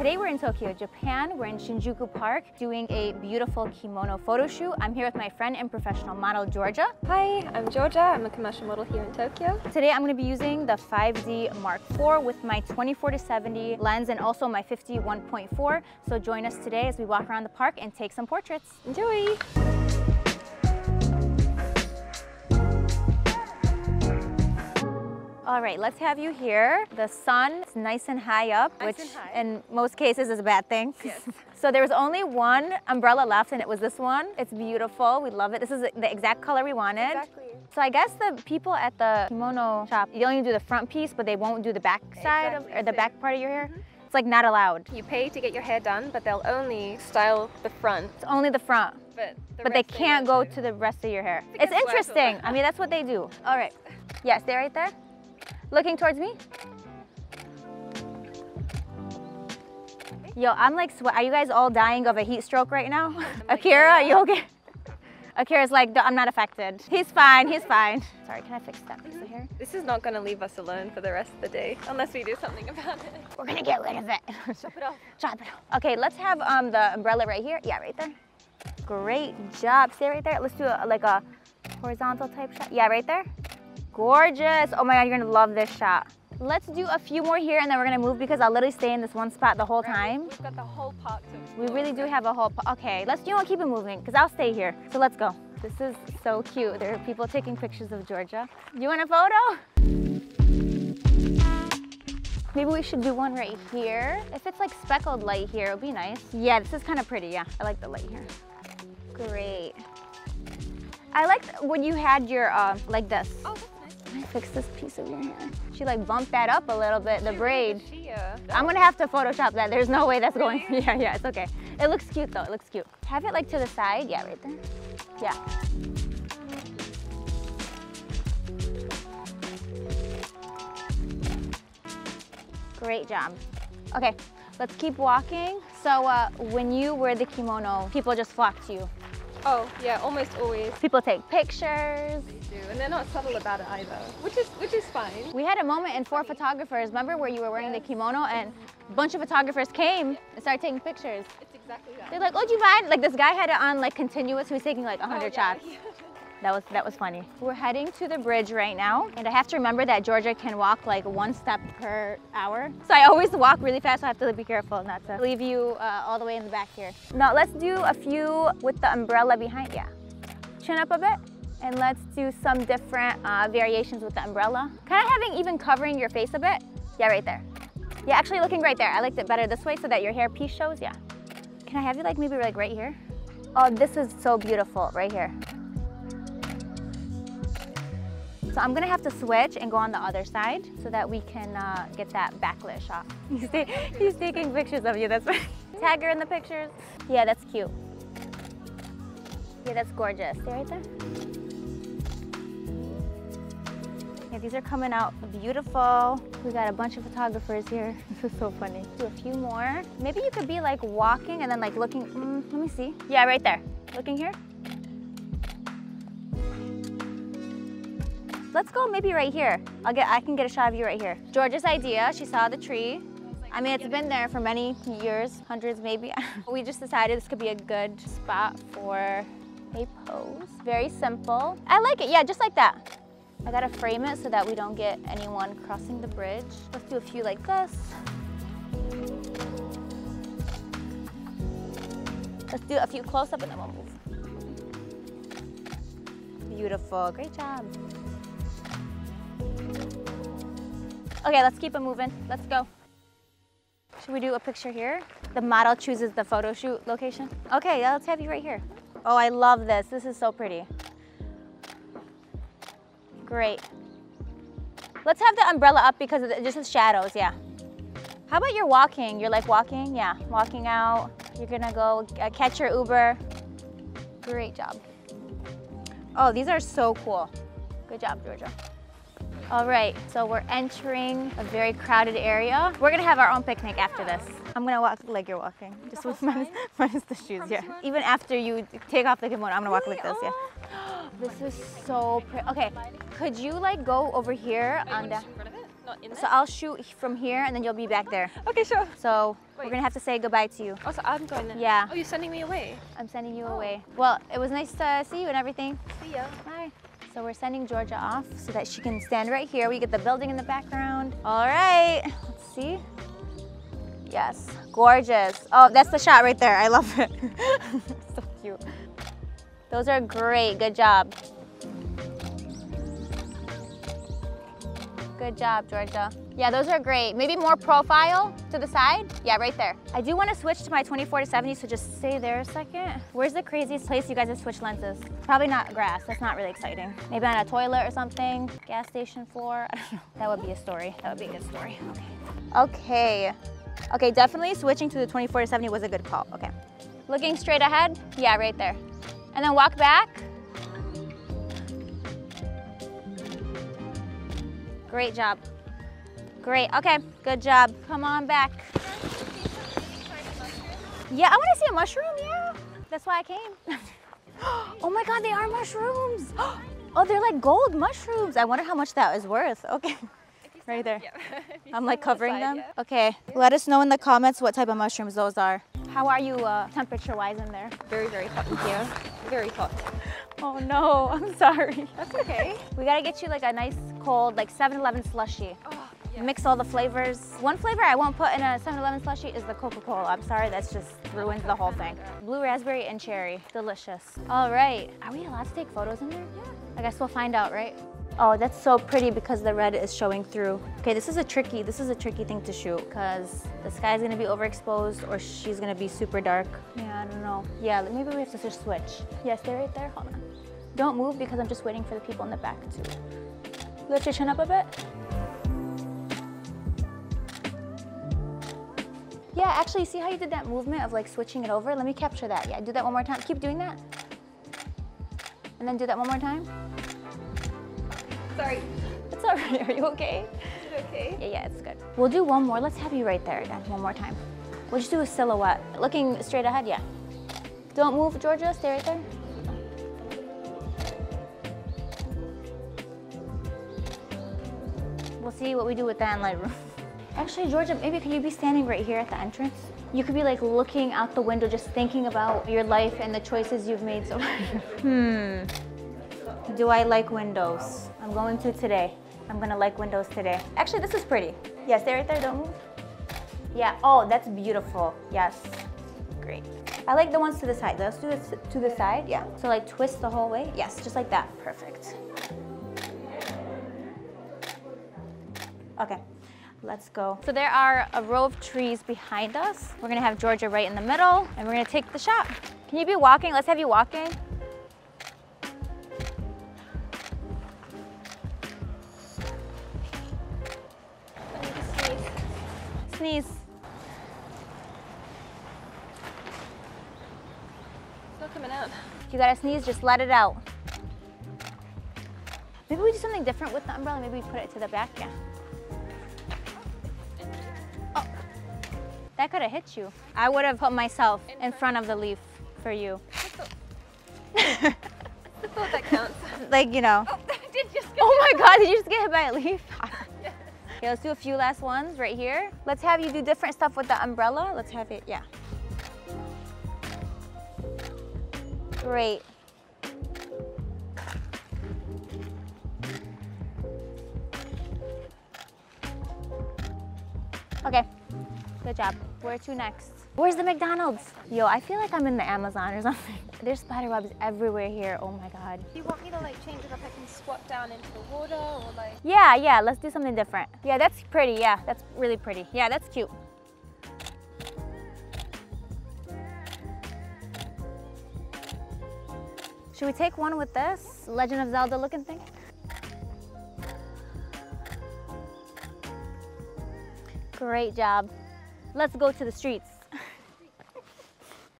Today we're in Tokyo, Japan. We're in Shinjuku Park doing a beautiful kimono photo shoot. I'm here with my friend and professional model, Georgia. Hi, I'm Georgia. I'm a commercial model here in Tokyo. Today I'm going to be using the 5D Mark IV with my 24-70 lens and also my 51.4. So join us today as we walk around the park and take some portraits. Enjoy! All right, let's have you here. The sun is nice and high up, which in most cases is a bad thing. Yes. So there was only one umbrella left and it was this one. It's beautiful, we love it. This is the exact color we wanted. Exactly. So I guess the people at the kimono shop, you only do the front piece, but they won't do the back side or the back part of your hair. It's like not allowed. You pay to get your hair done, but they'll only style the front. It's only the front. But they can't go to the rest of your hair. It's interesting. I mean, that's what they do. All right. Yeah, stay right there. Looking towards me. Yo, I'm like, are you guys all dying of a heat stroke right now? Akira, are you okay? Akira's like, I'm not affected. He's fine, he's fine. Sorry, can I fix that piece of hair? This is not gonna leave us alone for the rest of the day, unless we do something about it. We're gonna get rid of it. Chop it off. Chop it off. Okay, let's have the umbrella right here. Yeah, right there. Great job. Stay right there. Let's do like a horizontal type shot. Yeah, right there. Gorgeous. Oh my God, you're gonna love this shot. Let's do a few more here and then we're gonna move because I'll literally stay in this one spot the whole time. We've got the whole park to explore. We really do have a whole, okay, let's, keep it moving because I'll stay here. So let's go. This is so cute. There are people taking pictures of Georgia. You want a photo? Maybe we should do one right here. If it's like speckled light here, it'll be nice. Yeah, this is kind of pretty, yeah. I like the light here. Great. I liked when you had your, like this. Oh, that's nice. Can I fix this piece of your hair? She like bumped that up a little bit, the braid. Sheer. I'm gonna have to Photoshop that. There's no way that's going. Yeah, it's okay. It looks cute though, it looks cute. Have it like to the side. Yeah, right there. Yeah. Great job. Okay, let's keep walking. So when you wear the kimono, people just flock to you. Oh, yeah, almost always. People take pictures. They do, and they're not subtle about it either, which is fine. We had a moment in 4 photographers, remember where you were wearing the kimono and a bunch of photographers came and started taking pictures. It's exactly that. They're like, oh, do you mind? Like this guy had it on like continuous, who was taking like 100 shots. Yeah. That was funny. We're heading to the bridge right now, and I have to remember that Georgia can walk like 1 step per hour. So I always walk really fast, so I have to be careful not to leave you all the way in the back here. Now let's do a few with the umbrella behind, yeah. Chin up a bit, and let's do some different variations with the umbrella. Kind of having even covering your face a bit. Yeah, right there. Yeah, actually looking right there. I liked it better this way so that your hair piece shows, yeah. Can I have you like maybe like right here? Oh, this is so beautiful, right here. So I'm gonna have to switch and go on the other side so that we can get that backlit shot. He's taking pictures of you, that's right. Tag her in the pictures. Yeah, that's cute. Yeah, that's gorgeous. Stay right there. Yeah, these are coming out beautiful. We got a bunch of photographers here. This is so funny. Do a few more. Maybe you could be like walking and then like looking, let me see. Yeah, right there. Looking here. Let's go maybe right here. I can get a shot of you right here. Georgia's idea, she saw the tree. I mean, it's been there for many years, hundreds maybe. We just decided this could be a good spot for a pose. Very simple. I like it, yeah, just like that. I gotta frame it so that we don't get anyone crossing the bridge. Let's do a few like this. Let's do a few close up and then we'll move. Beautiful, great job. Okay, let's keep it moving. Let's go. Should we do a picture here? The model chooses the photo shoot location. Okay, yeah, let's have you right here. Oh, I love this. This is so pretty. Great. Let's have the umbrella up because it just has shadows, yeah. How about you're walking? You're like walking? Yeah, walking out. You're gonna go catch your Uber. Great job. Oh, these are so cool. Good job, Georgia. All right, so we're entering a very crowded area. We're gonna have our own picnic after this. I'm gonna walk like you're walking, just with minus the shoes, yeah. Even after you take off the kimono, I'm gonna walk like this, yeah. This is so pretty. Okay, could you like go over here on the... Not in there? So I'll shoot from here and then you'll be back there. Okay, sure. So we're Wait. gonna have to say goodbye to you. Oh, so I'm going there? Yeah. Oh, you're sending me away? I'm sending you away. Well, it was nice to see you and everything. See ya. Bye. So we're sending Georgia off so that she can stand right here. We get the building in the background. All right, let's see. Yes, gorgeous. Oh, that's the shot right there. I love it. So cute. Those are great, good job. Good job, Georgia. Yeah, those are great. Maybe more profile to the side. Yeah, right there. I do want to switch to my 24-70, so just stay there a second. Where's the craziest place you guys have switched lenses? Probably not grass. That's not really exciting. Maybe on a toilet or something. Gas station floor. I don't know. That would be a story. That would be a good story. Okay. Okay, definitely switching to the 24-70 was a good call. Okay. Looking straight ahead. Yeah, right there. And then walk back. Great job. Great, okay, good job. Come on back. Yeah, I want to see a mushroom, yeah. That's why I came. Oh my God, they are mushrooms. Oh, they're like gold mushrooms. I wonder how much that is worth. Okay, right there. Yeah. I'm like covering them. Yeah. Okay, let us know in the comments what type of mushrooms those are. How are you temperature-wise in there? Very, very hot in here. Very hot. Oh no, I'm sorry. That's okay. We gotta get you like a nice cold, like 7-Eleven slushie. Oh, yeah. Mix all the flavors. One flavor I won't put in a 7-Eleven slushie is the Coca-Cola. I'm sorry, that's just ruins the whole thing. Blue raspberry and cherry, delicious. All right, are we allowed to take photos in there? Yeah. I guess we'll find out, right? Oh, that's so pretty because the red is showing through. Okay, this is a tricky thing to shoot because the sky's gonna be overexposed or she's gonna be super dark. Yeah, I don't know. Yeah, maybe we have to just switch. Yeah, stay right there, hold on. Don't move because I'm just waiting for the people in the back to lift your chin up a bit. Yeah, actually, see how you did that movement of like switching it over? Let me capture that. Yeah, do that one more time. Keep doing that. And then do that one more time. Sorry. It's all right, are you okay? Is it okay? Yeah, it's good. We'll do one more. Let's have you right there again, one more time. We'll just do a silhouette. Looking straight ahead, yeah. Don't move, Georgia, stay right there. We'll see what we do with that in Lightroom. Actually, Georgia, maybe can you be standing right here at the entrance? You could be like looking out the window, just thinking about your life and the choices you've made so far. Do I like windows? I'm going to today. I'm gonna like windows today. Actually, this is pretty. Yeah, stay right there, don't move. Yeah, oh, that's beautiful. Yes, great. I like the ones to the side. Let's do this to the side, yeah. So like twist the whole way. Yes, just like that, perfect. Okay, let's go. So there are a row of trees behind us. We're gonna have Georgia right in the middle and we're gonna take the shot. Can you be walking? Let's have you walking. Sneeze. It's not coming out. If you gotta sneeze, just let it out. Maybe we do something different with the umbrella. Maybe we put it to the back, yeah. Oh, that could have hit you. I would have put myself in front of the leaf for you. I thought that counts. Like, you know. Oh, did you just get Oh my God, did you just get hit by a leaf? Okay, let's do a few last ones right here. Let's have you do different stuff with the umbrella. Let's have it, yeah. Great. Okay, good job. Where to next? Where's the McDonald's? Yo, I feel like I'm in the Amazon or something. There's spider webs everywhere here, oh my God. Do you want me to like change it up? I can squat down into the water or like... Yeah, let's do something different. Yeah, that's pretty, yeah, that's really pretty. Yeah, that's cute. Should we take one with this Legend of Zelda looking thing? Great job. Let's go to the streets.